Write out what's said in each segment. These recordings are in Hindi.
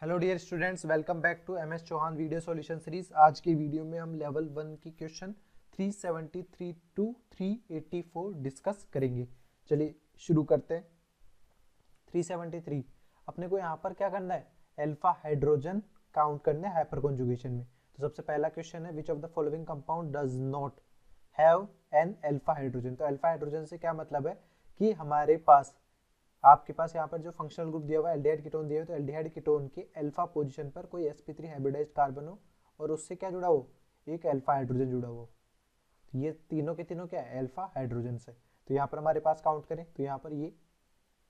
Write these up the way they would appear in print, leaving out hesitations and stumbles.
Hello dear students, welcome back to M S Chauhan video solution series. आज की वीडियो में हम लेवल 1 की क्वेश्चन 373 टू 384 डिस्कस करेंगे। चलिए शुरू करते हैं। 373 अपने को यहाँ पर क्या करना है, अल्फा हाइड्रोजन काउंट करने हैं हाइपर कॉन्जुगेशन में। तो सबसे पहला क्वेश्चन है, विच of the following compound does not have an alpha hydrogen. तो अल्फा हाइड्रोजन से क्या मतलब है कि हमारे पास, आपके पास यहाँ पर जो फंक्शनल ग्रुप दिया हुआ है एल्डिहाइड कीटोन दिया हुआ है, तो एल्डिहाइड कीटोन के अल्फा पोजीशन पर कोई sp3 हाइब्रिडाइज्ड कार्बन हो और उससे क्या जुड़ा हो, एक अल्फा हाइड्रोजन जुड़ा हो। तो ये तीनों के तीनों क्या है, अल्फा हाइड्रोजन से। तो यहाँ पर हमारे पास काउंट करें तो यहाँ पर ये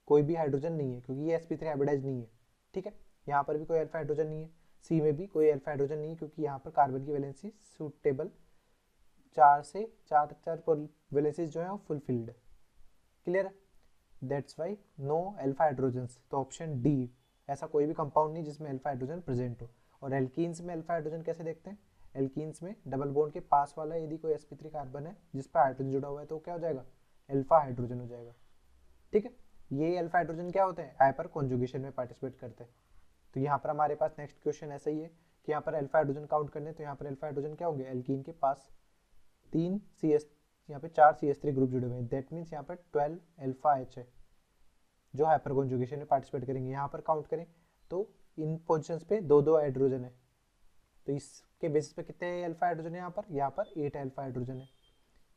कोई भी हाइड्रोजन नहीं है क्योंकि ये sp3 हाइब्रिडाइज नहीं है। ठीक है, यहाँ पर भी कोई अल्फा हाइड्रोजन नहीं है, सी में भी कोई अल्फा हाइड्रोजन नहीं है क्योंकि यहाँ पर कार्बन की वैलेंसी सूटेबल 4 से 4 वैलेंसीज जो है वो फुलफिल्ड है। क्लियर है, that's why no alpha hydrogens. तो ऑप्शन डी, ऐसा कोई भी कंपाउंड नहीं जिसमें अल्फा हाइड्रोजन प्रेजेंट हो। और एल्कीन्स में अल्फा हाइड्रोजन कैसे देखते हैं, एल्कीन्स में डबल बॉन्ड के पास वाला यदि कोई sp3 कार्बन है जिस पर हाइड्रोजन जुड़ा हुआ है तो क्या हो जाएगा, अल्फा हाइड्रोजन हो जाएगा। ठीक है, ये अल्फा हाइड्रोजन क्या होते हैं, हाइपर कॉन्जुगेशन में पार्टिसिपेट करते हैं। तो यहाँ पर हमारे पास नेक्स्ट क्वेश्चन ऐसा ही है कि यहाँ पर अल्फा हाइड्रोजन काउंट करने, तो यहाँ पर अल्फा हाइड्रोजन क्या होंगे, एल्कीन के पास 3 CS, यहाँ पे 4 CS3 ग्रुप जुड़े हुए हैं। दैट मीन्स यहाँ पर 12 अल्फा एच है जो हाइपर कॉन्जुगेशन में पार्टिसिपेट करेंगे। यहाँ पर काउंट करें तो इन पोजीशंस पे दो दो हाइड्रोजन है, तो इसके बेसिस पे कितने अल्फा हाइड्रोजन है, यहाँ पर 8 अल्फा हाइड्रोजन है।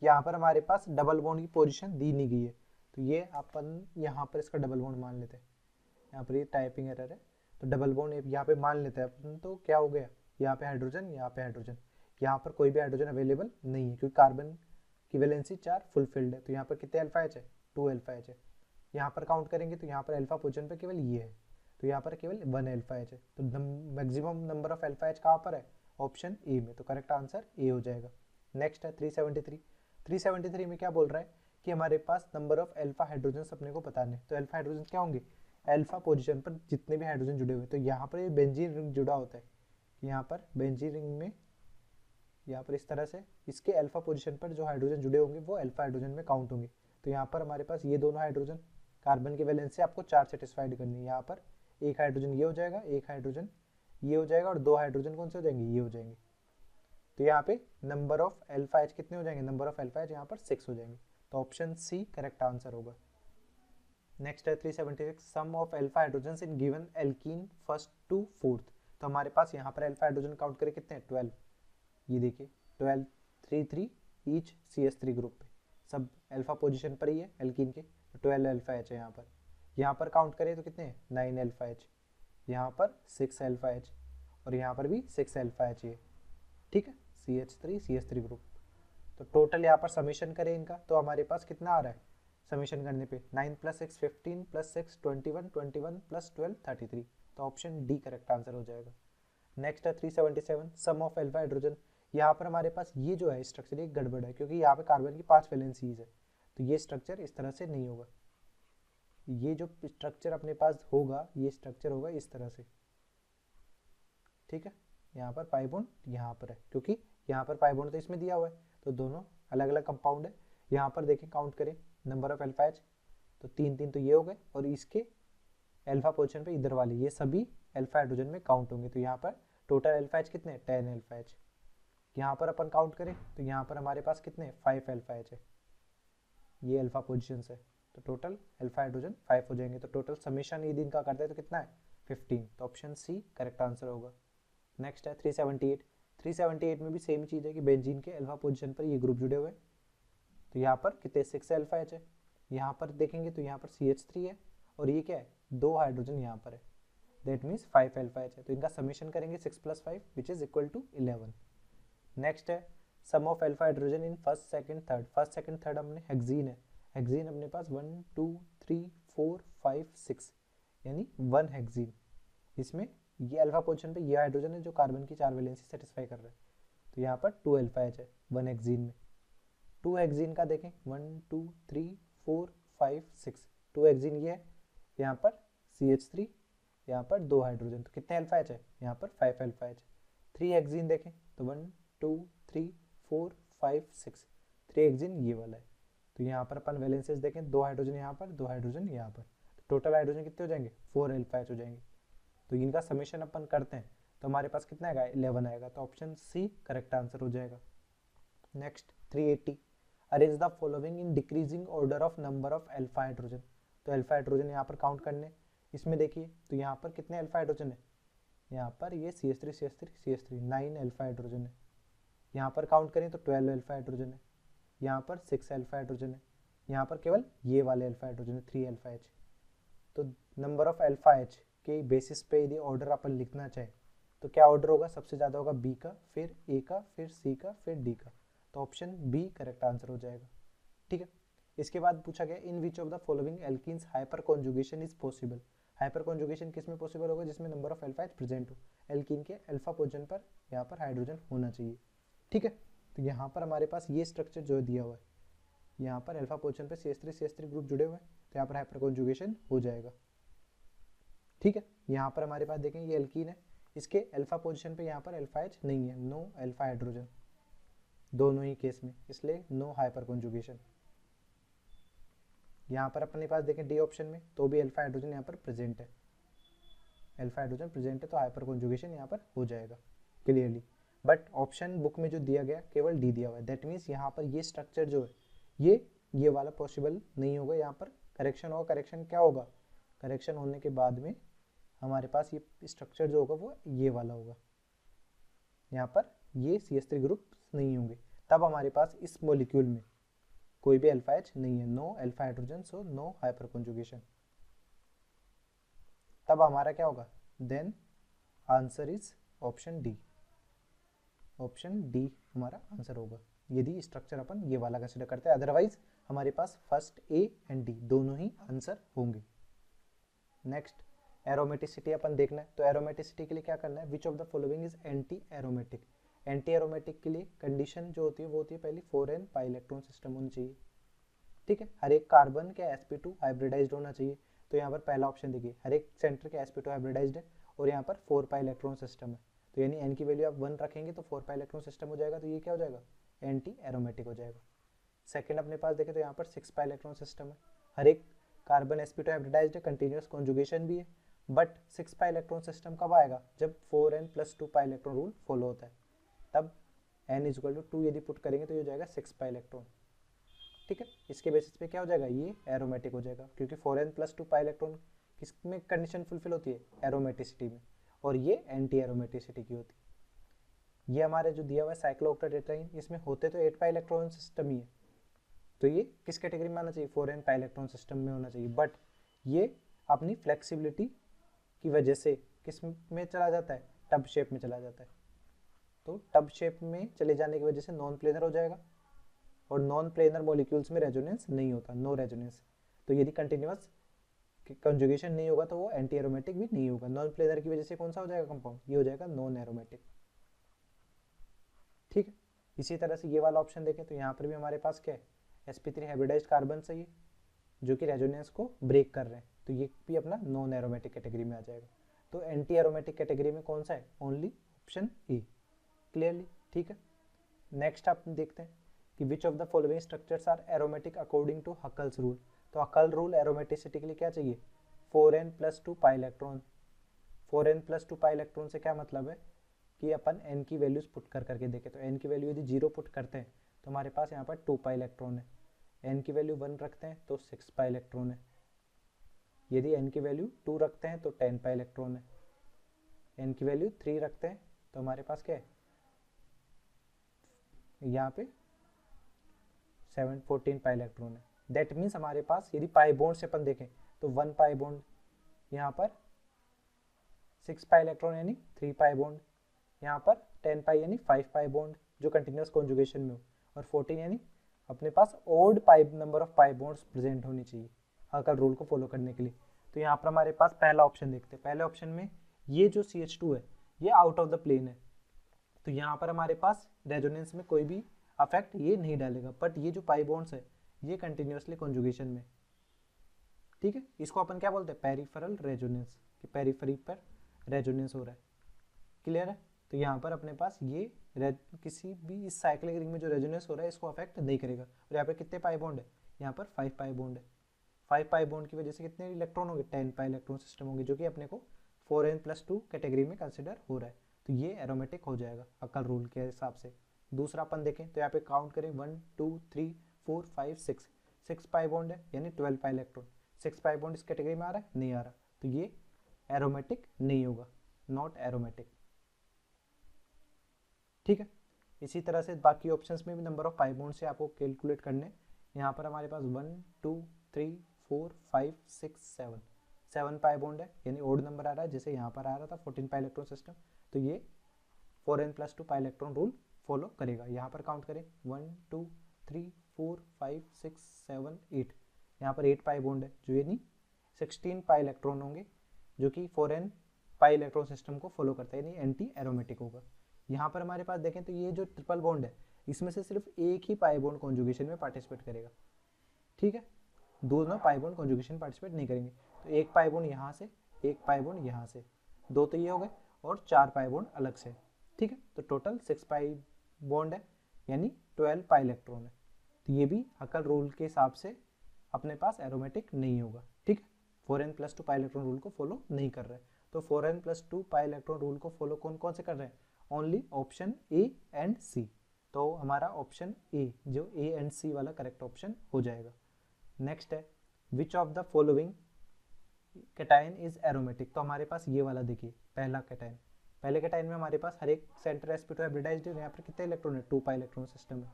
यहाँ पर हमारे पास डबल बॉन्ड की पोजीशन दी नहीं गई है, तो ये अपन यहाँ पर इसका डबल बॉन्ड मान लेते हैं। यहाँ पर ये टाइपिंग एरर है, तो डबल बॉन्ड यहाँ पे मान लेते हैं अपन। तो क्या हो गया, यहाँ पे हाइड्रोजन, यहाँ पे हाइड्रोजन, यहाँ पर कोई भी हाइड्रोजन अवेलेबल नहीं है क्योंकि कार्बन की वैलेंसी 4 फुलफिल्ड है। तो यहाँ पर कितने अल्फा एच है, 2 अल्फा एच है। यहाँ पर काउंट करेंगे तो यहाँ पर अल्फा पोजीशन पे केवल ये है, तो यहाँ पर केवल 1 अल्फा एच है। तो maximum number of alpha H कहाँ पर है, ऑप्शन ए में। तो करेक्ट आंसर ए हो जाएगा। नेक्स्ट है 373। 373 में क्या बोल रहा है कि हमारे पास नंबर ऑफ अल्फा हाइड्रोजन अपने को बताने। तो अल्फा हाइड्रोजन क्या होंगे, अल्फा पोजीशन पर जितने भी हाइड्रोजन जुड़े हुए। तो यहाँ पर ये बेंजीन रिंग जुड़ा होता है, यहाँ पर बेंजीन रिंग में यहाँ पर इस तरह से इसके अल्फा पोजीशन पर जो हाइड्रोजन जुड़े होंगे वो अल्फा हाइड्रोजन में काउंट होंगे। तो यहाँ पर हमारे पास ये दोनों हाइड्रोजन, कार्बन की वैलेंस से आपको 4 सेटिस्फाइड करनी है। यहाँ पर एक हाइड्रोजन ये हो जाएगा, एक हाइड्रोजन ये हो जाएगा और 2 हाइड्रोजन कौन से हो जाएंगे, ये हो जाएंगे। तो यहाँ पे नंबर ऑफ अल्फा एच कितने हो जाएंगे, नंबर ऑफ अल्फा एच यहाँ पर 6 हो जाएंगे। तो ऑप्शन सी करेक्ट आंसर होगा। नेक्स्ट है 376, sum of alpha hydrogen in given alkene first to fourth. तो हमारे पास यहाँ पर अल्फा हाइड्रोजन काउंट करें कितने हैं, 12। ये देखिए 12, 3 3 ईच CS3 ग्रुप पे, सब अल्फा पोजीशन पर ही है एल्कीन के। 12 अल्फा एच है यहाँ पर। यहाँ पर काउंट करें तो कितने हैं, 9 अल्फा एच, यहाँ पर 6 अल्फा एच और यहाँ पर भी 6 अल्फा एच है। ठीक है, CS3 ग्रुप। तो टोटल यहाँ पर समीशन करें इनका तो हमारे पास कितना आ रहा है, समीशन करने पे 9 + 6 15 + 6 21 21 + 12 33। तो ऑप्शन डी करेक्ट आंसर हो जाएगा। नेक्स्ट है 377, सम ऑफ अल्फा हाइड्रोजन। यहाँ पर हमारे पास ये जो है स्ट्रक्चर एक गड़बड़ है क्योंकि यहाँ पे कार्बन की 5 वैलेंसीज है, तो ये स्ट्रक्चर इस तरह से नहीं होगा। ये जो स्ट्रक्चर अपने पास होगा ये स्ट्रक्चर होगा इस तरह से। ठीक है, यहाँ पर पाई बॉन्ड यहाँ पर है क्योंकि यहाँ पर पाई बॉन्ड तो इसमें दिया हुआ है, तो दोनों अलग अलग कंपाउंड है। यहाँ पर देखें काउंट करें नंबर ऑफ अल्फा एच, तो 3 3 तो ये हो गए और इसके अल्फा पोजीशन पे इधर वाले ये सभी अल्फा हाइड्रोजन में काउंट होंगे। तो यहाँ पर टोटल अल्फा एच कितने, 10 अल्फा एच। यहाँ पर अपन काउंट करें तो यहाँ पर हमारे पास कितने, 5 अल्फा एच है, ये अल्फा पोजीशन है। तो टोटल अल्फा हाइड्रोजन 5 हो जाएंगे। तो टोटल समीशन यदि इनका करते हैं तो कितना है, 15। तो ऑप्शन सी करेक्ट आंसर होगा। नेक्स्ट है 378। 378 में भी सेम चीज़ है कि बेंजीन के अल्फा पोजीशन पर ये ग्रुप जुड़े हुए हैं। तो यहाँ पर कितने, 6 अल्फा एच है। यहाँ पर देखेंगे तो यहाँ पर CH3 है और ये क्या है, 2 हाइड्रोजन यहाँ पर है, दैट मीन्स 5 अल्फा एच है। तो इनका समीशन करेंगे 6 + 5 which is equal to 11। Next है sum of alpha hydrogen in first second third. First second third हमने हेक्सीन है, हेक्सीन अपने पास 1 2 3 4 5 6 यानी 1 हेक्सीन। इसमें ये अल्फा पोजीशन पे ये हाइड्रोजन है जो कार्बन की 4 वैलेंसी सेटिस्फाई कर रहा है। तो यहाँ पर 2 अल्फा एच है 1 हेक्सीन में। 2 हेक्सीन का देखें 1 2 3 4 5 6, 2 हेक्सीन ये है, यहाँ पर CH3, यहाँ पर 2 हाइड्रोजन। तो कितने अल्फा एच है, यहाँ पर 5 अल्फा एच। 3 हेक्सीन देखें तो 1 2 3 4 5 6, 3 हेक्सीन ये वाला है। तो यहाँ पर अपन वैलेंसेस देखें, 2 हाइड्रोजन यहाँ पर, 2 हाइड्रोजन यहाँ पर, तो टोटल हाइड्रोजन कितने हो जाएंगे, 4 अल्फा एच हो जाएंगे। तो इनका समेशन अपन करते हैं तो हमारे पास कितना आएगा 11 आएगा, तो ऑप्शन सी करेक्ट आंसर हो जाएगा। Next 380, arrange the following in decreasing order of number of alpha hydrogen. तो अल्फा हाइड्रोजन यहाँ पर काउंट करने, इसमें देखिए तो यहाँ पर कितने अल्फा हाइड्रोजन है, यहाँ पर ये CH3 CH3 CH3 9 alpha hydrogen है। यहाँ पर काउंट करें तो 12 अल्फा हाइड्रोजन है, यहाँ पर 6 अल्फा हाइड्रोजन है, यहाँ पर केवल ये वाले अल्फा हाइड्रोजन है 3 अल्फा एच। तो नंबर ऑफ अल्फा एच के बेसिस पे यदि ऑर्डर अपन लिखना चाहे तो क्या ऑर्डर होगा, सबसे ज़्यादा होगा बी का, फिर ए का, फिर सी का, फिर डी का। तो ऑप्शन बी करेक्ट आंसर हो जाएगा। ठीक है, इसके बाद पूछा गया in which of the following alkenes hyperconjugation is possible. Hyperconjugation किस में पॉसिबल होगा, जिसमें number of alpha H present हो, एल्कीन के अल्फा पोजीशन पर यहाँ पर हाइड्रोजन होना चाहिए। ठीक है, तो यहाँ पर हमारे पास ये स्ट्रक्चर जो दिया हुआ है, यहाँ पर अल्फा पोजीशन पर CH3 ग्रुप जुड़े हुए हैं, तो यहाँ पर हाइपर कॉन्जुगेशन हो जाएगा। ठीक है, यहाँ पर हमारे पास देखें ये एल्कीन है, इसके अल्फा पोजीशन पे यहाँ पर अल्फा एच नहीं है, नो अल्फा हाइड्रोजन दोनों ही केस में, इसलिए नो हाइपर कॉन्जुगेशन। यहाँ पर अपने पास देखें डी ऑप्शन में तो भी अल्फा हाइड्रोजन यहाँ पर प्रेजेंट है, अल्फा हाइड्रोजन प्रेजेंट है, तो हाइपर कॉन्जुगेशन यहाँ पर हो जाएगा क्लियरली। बट ऑप्शन बुक में जो दिया गया केवल डी दिया हुआ है, दैट मीन्स यहाँ पर ये स्ट्रक्चर जो है ये वाला पॉसिबल नहीं होगा, यहाँ पर करेक्शन होगा। करेक्शन क्या होगा, करेक्शन होने के बाद में हमारे पास ये स्ट्रक्चर जो होगा वो ये वाला होगा, यहाँ पर ये CH3 ग्रुप नहीं होंगे, तब हमारे पास इस मॉलिक्यूल में कोई भी अल्फा एच नहीं है, no alpha hydrogen, so no hyperconjugation. तब हमारा क्या होगा, then answer is option D. Option D हमारा आंसर होगा यदि स्ट्रक्चर अपन ये वाला कंसिडर करते हैं, अदरवाइज हमारे पास फर्स्ट ए एंड डी दोनों ही आंसर होंगे। नेक्स्ट एरोमेटिसिटी अपन देखना है, तो एरोमेटिसिटी के लिए क्या करना है, विच of the following is anti aromatic. Anti aromatic के लिए कंडीशन जो होती है वो होती है पहली 4n पाई इलेक्ट्रॉन सिस्टम होनी चाहिए। ठीक है, हर एक कार्बन के sp2 हाइब्रिडाइज्ड होना चाहिए, तो यहाँ पर पहला ऑप्शन देखिए, हर एक सेंटर के sp2 हाइब्रिडाइज्ड है और यहाँ पर 4 पाई इलेक्ट्रॉन सिस्टम है, तो यानी n की वैल्यू आप 1 रखेंगे तो 4 पाई इलेक्ट्रॉन सिस्टम हो जाएगा, तो ये क्या हो जाएगा, एंटी एरोमेटिक हो जाएगा। सेकेंड अपने पास देखें तो यहाँ पर 6 पाई इलेक्ट्रॉन सिस्टम है, हर एक कार्बन sp2 हाइब्रिडाइज्ड है, कंटिन्यूस कॉन्जुगेशन भी है, बट 6 पाई इलेक्ट्रॉन सिस्टम कब आएगा, जब 4n+2 pi electron rule follow होता है, तब n=2 यदि पुट करेंगे तो ये हो जाएगा 6 पाई इलेक्ट्रॉन। ठीक है, इसके बेसिस पे क्या हो जाएगा, ये एरोमेटिक हो जाएगा, क्योंकि 4n+2 पाई इलेक्ट्रॉन किस में कंडीशन फुलफिल होती है, एरोमेटिसिटी में, और ये एंटी एरोमेटिसिटी की होती है। ये हमारे जो दिया हुआ है साइक्लोऑक्टेट्राइन, इसमें होते तो 8 पाई इलेक्ट्रॉन सिस्टम ही है, तो ये किस कैटेगरी में आना चाहिए, 4n पाई इलेक्ट्रॉन सिस्टम में होना चाहिए, बट ये अपनी फ्लेक्सिबिलिटी की वजह से किस में चला जाता है, टब शेप में चला जाता है, तो टब शेप में चले जाने की वजह से नॉन प्लेनर हो जाएगा, और नॉन प्लेनर मॉलिक्यूल्स में रेजोनेंस नहीं होता, नो रेजोनेंस, तो यदि कंटिन्यूअस कंजुगेशन नहीं होगा तो वो एंटी एरोमेटिक भी नहीं होगा, नॉन प्लेनर की वजह से कौन सा हो जाएगा कंपाउंड, ये हो जाएगा नॉन एरोमेटिक। ठीक है, इसी तरह से ये वाला ऑप्शन देखें तो यहाँ पर भी हमारे पास क्या है, sp3 हाइब्रिडाइज्ड कार्बन से ये जो कि रेजोनेंस को ब्रेक कर रहे हैं, तो ये भी अपना नॉन एरोमेटिक कैटेगरी में आ जाएगा। तो एंटी एरोमेटिक कैटेगरी में कौन सा है, ओनली ऑप्शन ए, क्लियरली। ठीक है, नेक्स्ट आप देखते हैं कि which of the following structures are aromatic according to Huckel's rule. तो हकल रूल एरोमेटिसिटी के लिए क्या चाहिए, 4n+2 pi electron. 4n+2 pi electron से क्या मतलब है कि अपन n की वैल्यूज पुट करके देखें, तो n की वैल्यू यदि 0 पुट करते हैं तो हमारे पास यहाँ पर 2 पाई इलेक्ट्रॉन है, n की वैल्यू 1 रखते हैं तो 6 पाई इलेक्ट्रॉन है, यदि n की वैल्यू 2 रखते हैं तो 10 पाई इलेक्ट्रॉन है, n की वैल्यू 3 रखते हैं तो हमारे पास क्या है, यहाँ पे 14 पाई इलेक्ट्रॉन है। दैट मीन्स हमारे पास यदि पाई बॉन्ड से अपन देखें तो 1 पाई बॉन्ड, यहाँ पर 6 पाई इलेक्ट्रॉन यानी 3 पाई बॉन्ड, यहाँ पर 10 पाई यानी 5 पाई बॉन्ड जो कंटिन्यूस कॉन्जुगेशन में हो, और 14 यानी अपने पास odd pi number of pi bonds present होनी चाहिए हकल रूल को फॉलो करने के लिए। तो यहाँ पर हमारे पास पहला ऑप्शन देखते हैं, पहले ऑप्शन में ये जो CH2 है ये आउट ऑफ द प्लेन है, तो यहाँ पर हमारे पास रेजोनेंस में कोई भी अफेक्ट ये नहीं डालेगा, बट ये जो पाई बॉन्ड्स है ये कंटिन्यूसली कॉन्जुगेशन में। ठीक है, इसको अपन क्या बोलते हैं, पेरिफेरल रेजोनेंस, कि पेरिफेरी पर रेजोनेंस हो रहा है, क्लियर है। तो यहाँ पर अपने पास ये किसी भी इस साइक्लिक रिंग में जो रेजोनेंस हो रहा है इसको अफेक्ट नहीं करेगा। और यहाँ पर कितने पाई बॉन्ड है, यहाँ पर 5 पाई बॉन्ड है, 5 पाई बॉन्ड की वजह से कितने इलेक्ट्रॉन होंगे, 10 पाई इलेक्ट्रॉन सिस्टम होंगे, जो कि अपने को 4n+2 कैटेगरी में कंसिडर हो रहा है, तो ये एरोमेटिक हो जाएगा अकल रूल के हिसाब से। दूसरा अपन देखें तो यहाँ पे काउंट करें 1 2 3 4 5 6, 6 पाई बॉन्ड है यानी 12 पाई इलेक्ट्रॉन। 6 पाई बॉन्ड इस कैटेगरी में आ रहा है, नहीं आ रहा, तो ये एरोमेटिक नहीं होगा, नॉट एरोमेटिक। ठीक है, इसी तरह से बाकी ऑप्शंस में भी नंबर ऑफ पाई बॉन्ड से आपको कैलकुलेट करने। यहाँ पर हमारे पास 1 2 3 4 5 6 7, 7 पाई बॉन्ड है यानी ओड नंबर आ रहा है, जैसे यहाँ पर आ रहा था 14 पाई इलेक्ट्रॉन सिस्टम, तो ये 4n+2 pi electron rule follow करेगा। यहाँ पर काउंट करें 1 2 3 4 5 6 7 8, यहाँ पर 8 पाई बॉन्ड है, जो यानी 16 पाई इलेक्ट्रॉन होंगे, जो कि 4n पाई इलेक्ट्रॉन सिस्टम को फॉलो करता है, यानी एंटी एरोमेटिक होगा। यहाँ पर हमारे पास देखें तो ये जो ट्रिपल बॉन्ड है, इसमें से सिर्फ एक ही पाई बॉन्ड कॉन्जुगेशन में पार्टिसिपेट करेगा। ठीक है, दोनों पाई बॉन्ड कॉन्जुगेशन पार्टिसिपेट नहीं करेंगे, तो एक पाई बॉन्ड यहाँ से, एक पाई बॉन्ड यहाँ से, दो तो ये हो गए और 4 पाई बॉन्ड अलग से। ठीक है, तो टोटल 6 पाई बॉन्ड है यानी 12 पाई इलेक्ट्रॉन है, तो ये भी हकल रूल के हिसाब से अपने पास एरोमेटिक नहीं होगा। ठीक है, 4n+2 पाई इलेक्ट्रॉन रूल को फॉलो नहीं कर रहे हैं, तो 4n+2 पाई इलेक्ट्रॉन रूल को फॉलो कौन कौन से कर रहे हैं? ओनली ऑप्शन ए एंड सी, तो हमारा ऑप्शन ए, जो ए एंड सी वाला करेक्ट ऑप्शन हो जाएगा। नेक्स्ट है विच of the following cation is aromatic, तो हमारे पास ये वाला देखिए पहला कैटायन। पहले कैटायन में हमारे पास हर एक सेंटर sp2 हाइब्रिडाइज्ड है, यहाँ पर कितने इलेक्ट्रॉन है? 2 पाई इलेक्ट्रॉन सिस्टम है।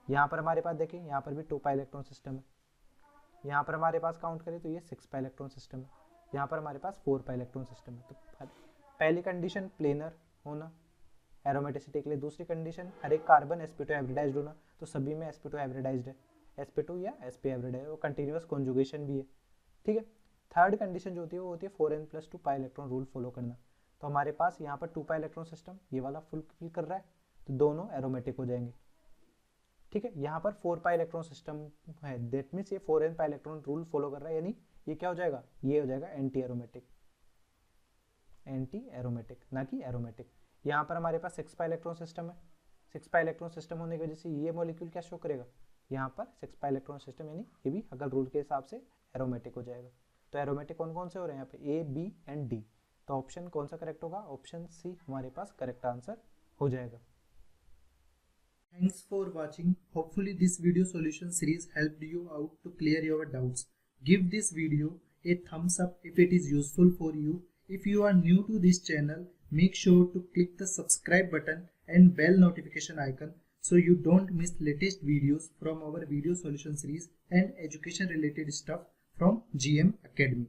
यहाँ पर हमारे पास देखिए, यहाँ पर भी 2 पाई इलेक्ट्रॉन सिस्टम है। यहाँ पर हमारे पास काउंट करें तो ये 6 पाई इलेक्ट्रॉन सिस्टम है। यहाँ पर हमारे पास 4 पाई इलेक्ट्रॉन सिस्टम है। तो पहली कंडीशन प्लेनर होना एरोमेटिसिटी के लिए, दूसरी कंडीशन हर एक कार्बन sp2 हाइब्रिडाइज्ड होना, तो सभी में sp2 हाइब्रिडाइज्ड है, sp2 या sp हाइब्रिडाइज्ड है, और कंटिन्यूअस कॉन्जुगेशन भी है। ठीक है, थर्ड कंडीशन जो होती है वो होती है 4n+2 pi electron rule follow करना। तो हमारे पास यहाँ पर 2 पाई इलेक्ट्रॉन सिस्टम ये वाला फुलफिल कर रहा है, तो दोनों एरोमेटिक हो जाएंगे। ठीक है, यहाँ पर 4 पाई इलेक्ट्रॉन सिस्टम है, दैट मीन्स ये 4n pi electron rule follow कर रहा है, यानी ये क्या हो जाएगा? ये हो जाएगा एंटी एरोमेटिक, एंटी एरोमेटिक ना कि एरोमेटिक। यहाँ पर हमारे पास 6 पाई इलेक्ट्रॉन सिस्टम है, 6 पाई इलेक्ट्रॉन सिस्टम होने की वजह से ये मॉलिक्यूल क्या शो करेगा? यहाँ पर 6 पाई इलेक्ट्रॉन सिस्टम, यानी ये भी हकल रूल के हिसाब से एरोमेटिक हो जाएगा। तो एरोमेटिक कौन कौन से हो रहे हैं यहाँ पे? ए, बी एंड डी, तो ऑप्शन कौन सा करेक्ट होगा? ऑप्शन सी हमारे पास करेक्ट आंसर हो जाएगा। Thanks for watching. Hopefully this video solution series helped you out to clear your doubts. Give this video a thumbs up if it is useful for you. If you are new to this channel, make sure to click the subscribe button and bell notification icon so you don't miss latest videos from our video solution series and education related stuff from GM Academy.